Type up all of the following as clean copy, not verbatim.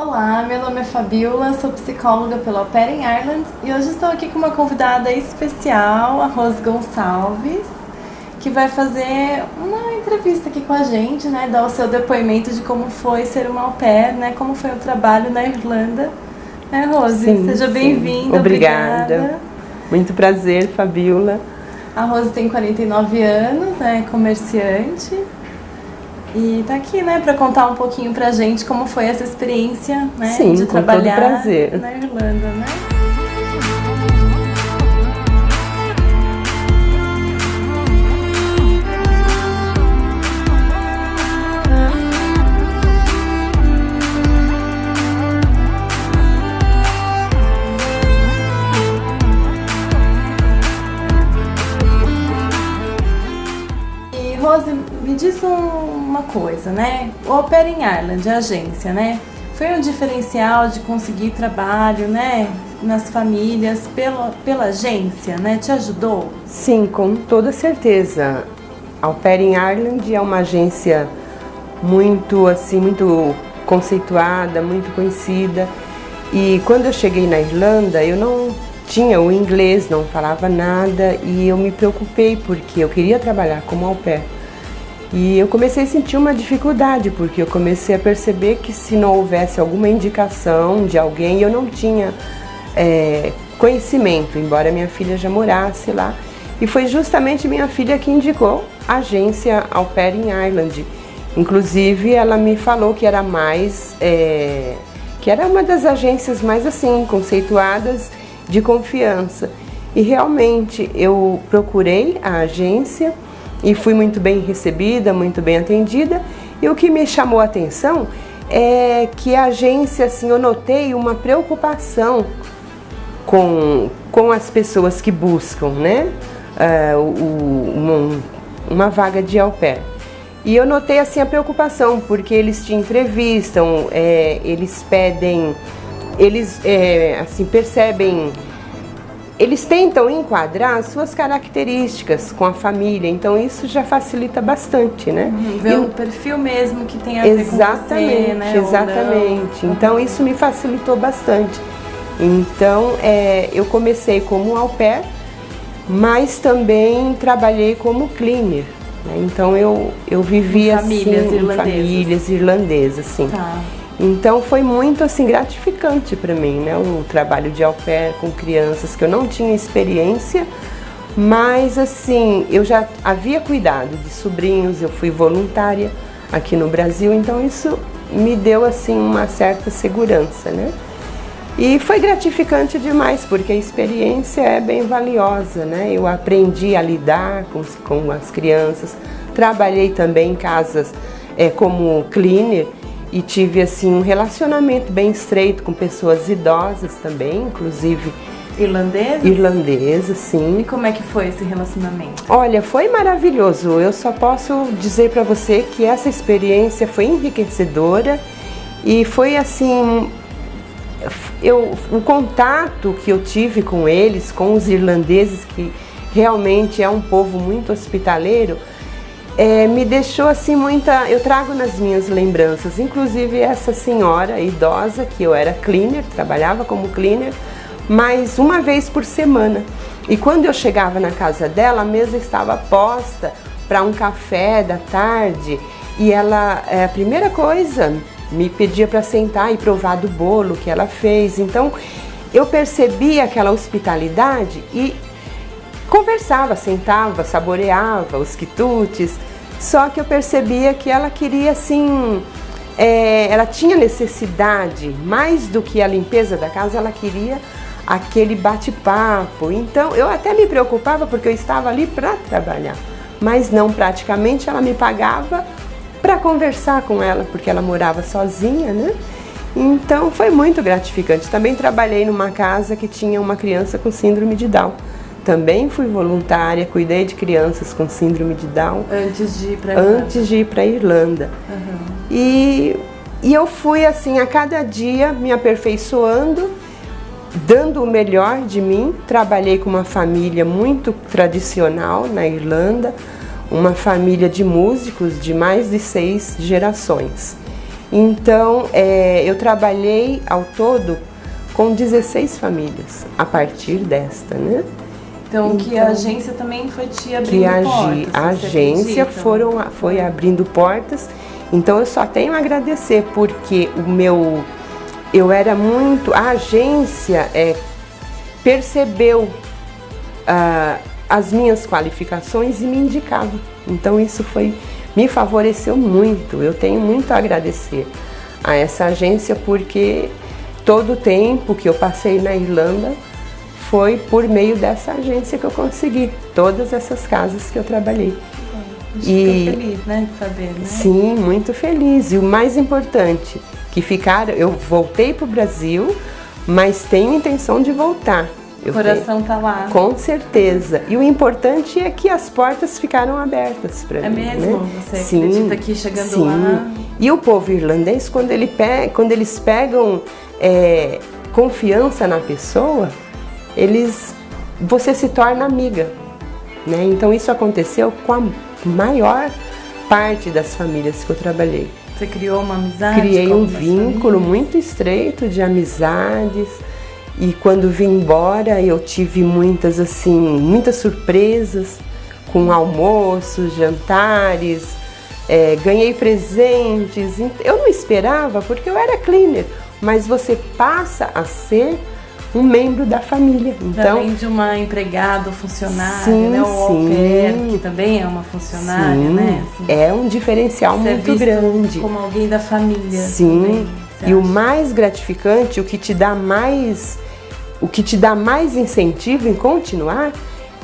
Olá, meu nome é Fabiola, sou psicóloga pela Au Pair in Ireland e hoje estou aqui com uma convidada especial, a Rose Gonçalves, que vai fazer uma entrevista aqui com a gente, né, dar o seu depoimento de como foi ser uma au pair, né, como foi o trabalho na Irlanda, né, Rose? Sim, seja bem-vinda. Obrigada. Muito prazer, Fabiola. A Rose tem 49 anos, é comerciante e tá aqui, né, para contar um pouquinho pra gente como foi essa experiência, né, Sim, de com trabalhar todo prazer. na Irlanda, né? Rose, me diz uma coisa, né? O Au Pair in Ireland, a agência, né? Foi um diferencial de conseguir trabalho, né? Nas famílias, pela agência, né? Te ajudou? Sim, com toda certeza. A Au Pair in Ireland é uma agência muito conceituada, muito conhecida. E quando eu cheguei na Irlanda, eu não tinha o inglês, não falava nada e eu me preocupei porque eu queria trabalhar como au pair. E eu comecei a sentir uma dificuldade porque eu comecei a perceber que se não houvesse alguma indicação de alguém, eu não tinha conhecimento, embora minha filha já morasse lá. E foi justamente minha filha que indicou a agência Au Pair in Ireland. Inclusive ela me falou que era que era uma das agências mais assim conceituadas, de confiança. E realmente eu procurei a agência e fui muito bem recebida, muito bem atendida. E o que me chamou a atenção é que a agência, assim, eu notei uma preocupação com as pessoas que buscam, né, uma vaga de au pair. E eu notei assim a preocupação, porque eles te entrevistam, eles pedem, assim, percebem, eles tentam enquadrar as suas características com a família, então isso já facilita bastante, né? Ver o perfil mesmo que tem a ver com você, né? Exatamente. Então isso me facilitou bastante. Então eu comecei como au pair, mas também trabalhei como cleaner. Então eu vivia em famílias irlandesas, assim. Tá. Então foi muito assim gratificante para mim, né? O trabalho de au pair com crianças que eu não tinha experiência, mas assim eu já havia cuidado de sobrinhos, eu fui voluntária aqui no Brasil, então isso me deu assim uma certa segurança, né? E foi gratificante demais, porque a experiência é bem valiosa, né? Eu aprendi a lidar com as crianças, trabalhei também em casas como cleaner e tive assim um relacionamento bem estreito com pessoas idosas também, inclusive irlandesas, sim. E como é que foi esse relacionamento? Olha, foi maravilhoso. Eu só posso dizer para você que essa experiência foi enriquecedora e foi assim... o contato que eu tive com eles, com os irlandeses, que realmente é um povo muito hospitaleiro, me deixou assim eu trago nas minhas lembranças, inclusive essa senhora idosa, que eu era cleaner, trabalhava como cleaner, mas uma vez por semana. E quando eu chegava na casa dela, a mesa estava posta para um café da tarde e ela, a primeira coisa, me pedia para sentar e provar do bolo que ela fez. Então eu percebi aquela hospitalidade e conversava, sentava, saboreava os quitutes. Só que eu percebia que ela queria assim, ela tinha necessidade, mais do que a limpeza da casa, ela queria aquele bate-papo. Então eu até me preocupava porque eu estava ali para trabalhar, mas não, praticamente ela me pagava para conversar com ela, porque ela morava sozinha, né? Então foi muito gratificante. Também trabalhei numa casa que tinha uma criança com síndrome de Down. Também fui voluntária, cuidei de crianças com síndrome de Down. Antes de ir para Irlanda. Antes de ir para Irlanda. Uhum. E eu fui assim a cada dia me aperfeiçoando, dando o melhor de mim. Trabalhei com uma família muito tradicional na Irlanda, uma família de músicos de mais de 6 gerações. Então, eu trabalhei ao todo com 16 famílias, a partir desta, né? Então, que a agência também foi te abrindo portas. A agência foi abrindo portas. Então, eu só tenho a agradecer, porque a agência percebeu as minhas qualificações e me indicava. Então, isso me favoreceu muito. Eu tenho muito a agradecer a essa agência, porque todo o tempo que eu passei na Irlanda foi por meio dessa agência que eu consegui todas essas casas que eu trabalhei. Fiquei feliz, né, de saber, né? Sim, muito feliz. E o mais importante, eu voltei para o Brasil, mas tenho intenção de voltar. O coração tá lá. Com certeza. E o importante é que as portas ficaram abertas para mim. É mesmo? Né? Você acredita que chegando lá... E o povo irlandês, quando eles pegam confiança na pessoa, você se torna amiga, né? Então isso aconteceu com a maior parte das famílias que eu trabalhei. Você criou uma amizade? Criei um vínculo muito estreito de amizades, e quando vim embora eu tive muitas surpresas, com almoços, jantares, ganhei presentes. Eu não esperava, porque eu era cleaner, mas você passa a ser um membro da família. Então, além de uma empregada ou funcionária, né? Ou au pair, que também é uma funcionária, né? Assim, é um diferencial muito grande. Como alguém da família. Sim. Também, e o mais gratificante, o que te dá mais incentivo em continuar,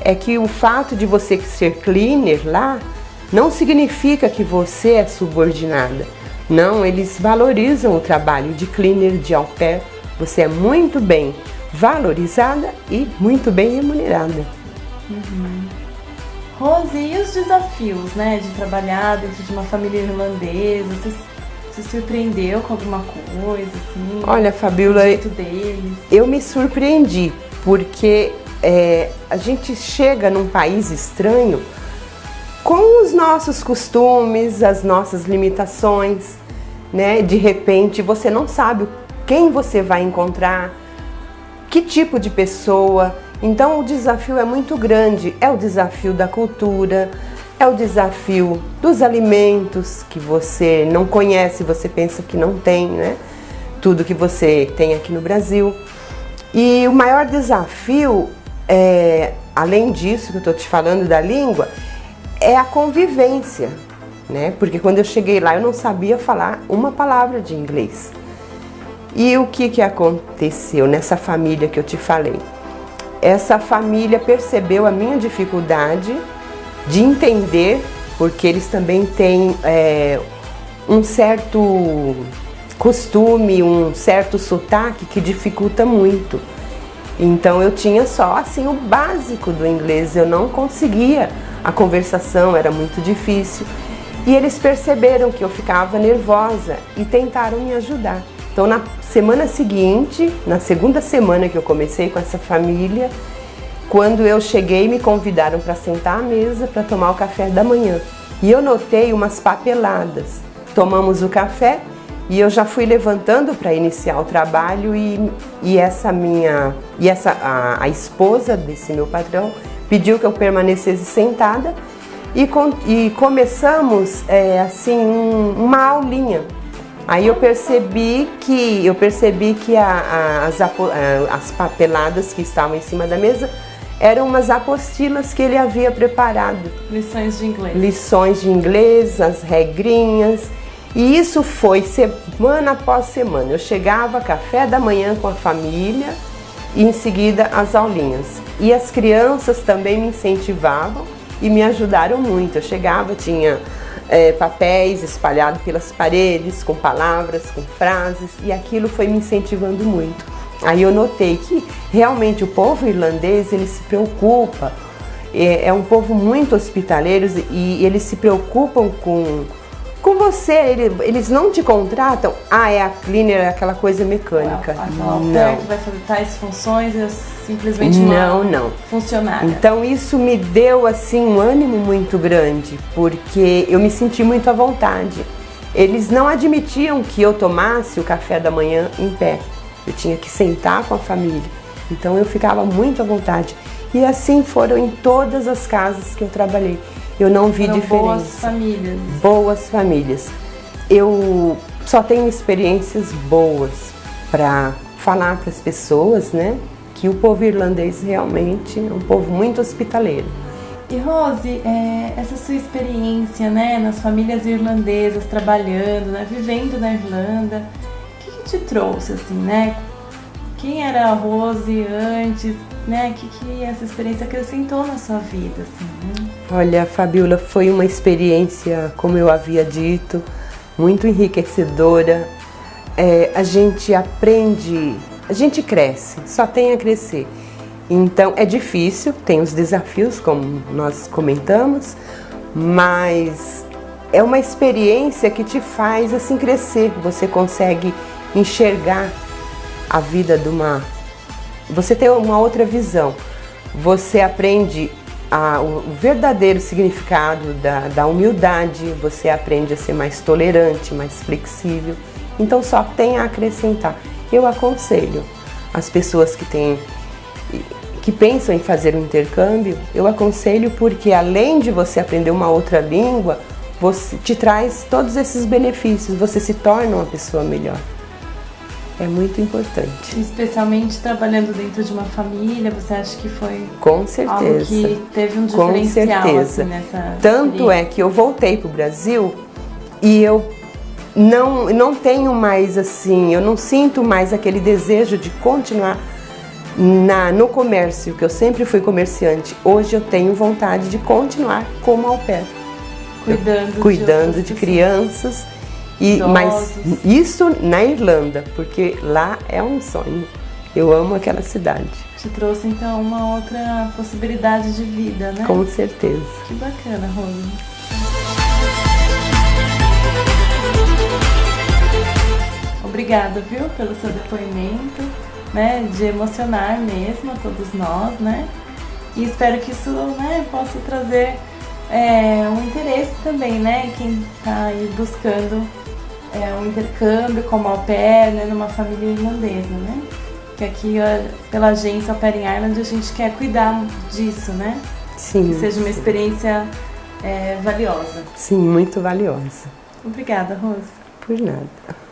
é que o fato de você ser cleaner lá não significa que você é subordinada. Não, eles valorizam o trabalho de cleaner, de au pair. Você é muito bem valorizada e muito bem remunerada. Rose, e os desafios, né, de trabalhar dentro de uma família irlandesa? Você se surpreendeu com alguma coisa, assim? Olha, Fabiola, eu me surpreendi, porque a gente chega num país estranho com os nossos costumes, as nossas limitações, né? De repente você não sabe quem você vai encontrar, que tipo de pessoa. Então o desafio é muito grande. É o desafio da cultura, é o desafio dos alimentos que você não conhece, você pensa que não tem, né? Tudo que você tem aqui no Brasil. E o maior desafio, além disso que eu estou te falando da língua, é a convivência, né? Porque quando eu cheguei lá eu não sabia falar uma palavra de inglês. E o que aconteceu nessa família que eu te falei? Essa família percebeu a minha dificuldade de entender, porque eles também têm um certo costume, um certo sotaque que dificulta muito. Então eu tinha só assim o básico do inglês, eu não conseguia, a conversação era muito difícil. E eles perceberam que eu ficava nervosa e tentaram me ajudar. Então na semana seguinte, na segunda semana que eu comecei com essa família, quando eu cheguei, me convidaram para sentar à mesa para tomar o café da manhã. E eu notei umas papeladas. Tomamos o café e eu já fui levantando para iniciar o trabalho, a esposa desse meu patrão pediu que eu permanecesse sentada e começamos uma aulinha. Aí eu percebi que as papeladas que estavam em cima da mesa eram umas apostilas que ele havia preparado. Lições de inglês. Lições de inglês, as regrinhas. E isso foi semana após semana. Eu chegava, café da manhã com a família e em seguida as aulinhas. E as crianças também me incentivavam e me ajudaram muito. Eu chegava, tinha papéis espalhados pelas paredes, com palavras, com frases, e aquilo foi me incentivando muito. Aí eu notei que realmente o povo irlandês, ele se preocupa, é um povo muito hospitaleiro e eles se preocupam com você, eles não te contratam, é a cleaner, é aquela coisa mecânica. Aquela mulher que vai fazer tais funções, é simplesmente uma funcionária. Então isso me deu assim um ânimo muito grande, porque eu me senti muito à vontade. eles não admitiam que eu tomasse o café da manhã em pé. Eu tinha que sentar com a família. Então eu ficava muito à vontade. E assim foram em todas as casas que eu trabalhei. Eu não vi diferença. Boas famílias. Boas famílias. Eu só tenho experiências boas para falar para as pessoas, né? Que o povo irlandês realmente é um povo muito hospitaleiro. E Rose, essa sua experiência, né, nas famílias irlandesas, trabalhando, né, vivendo na Irlanda, o que te trouxe, assim, né? Quem era a Rose antes, né? O que essa experiência acrescentou na sua vida, assim, né? Olha, Fabiola, foi uma experiência, como eu havia dito, muito enriquecedora. A gente aprende, a gente cresce, só tem a crescer. Então é difícil, tem os desafios, como nós comentamos, mas é uma experiência que te faz assim crescer. Você consegue enxergar a vida você tem uma outra visão. Você aprende o verdadeiro significado da humildade, você aprende a ser mais tolerante, mais flexível. Então só tem a acrescentar. Eu aconselho as pessoas que pensam em fazer um intercâmbio, eu aconselho porque além de você aprender uma outra língua, você te traz todos esses benefícios, você se torna uma pessoa melhor. É muito importante. Especialmente trabalhando dentro de uma família, você acha que foi com certeza algo que teve um diferencial? Com certeza. Assim, nessa Tanto é que eu voltei para o Brasil e eu não tenho mais assim, eu não sinto mais aquele desejo de continuar no comércio, que eu sempre fui comerciante. Hoje eu tenho vontade de continuar como au pair, cuidando de crianças, mas isso na Irlanda, porque lá é um sonho. Eu amo aquela cidade. Te trouxe então uma outra possibilidade de vida, né? Com certeza. Que bacana, Rose. Obrigada, viu, pelo seu depoimento, né, de emocionar mesmo a todos nós, né, e espero que isso, né, possa trazer um interesse também, né, quem está aí buscando um intercâmbio como au pair, né, numa família irlandesa, né, que aqui pela agência Au Pair in Ireland a gente quer cuidar disso, né, sim, que seja uma experiência valiosa. Sim, muito valiosa. Obrigada, Rose. Por nada.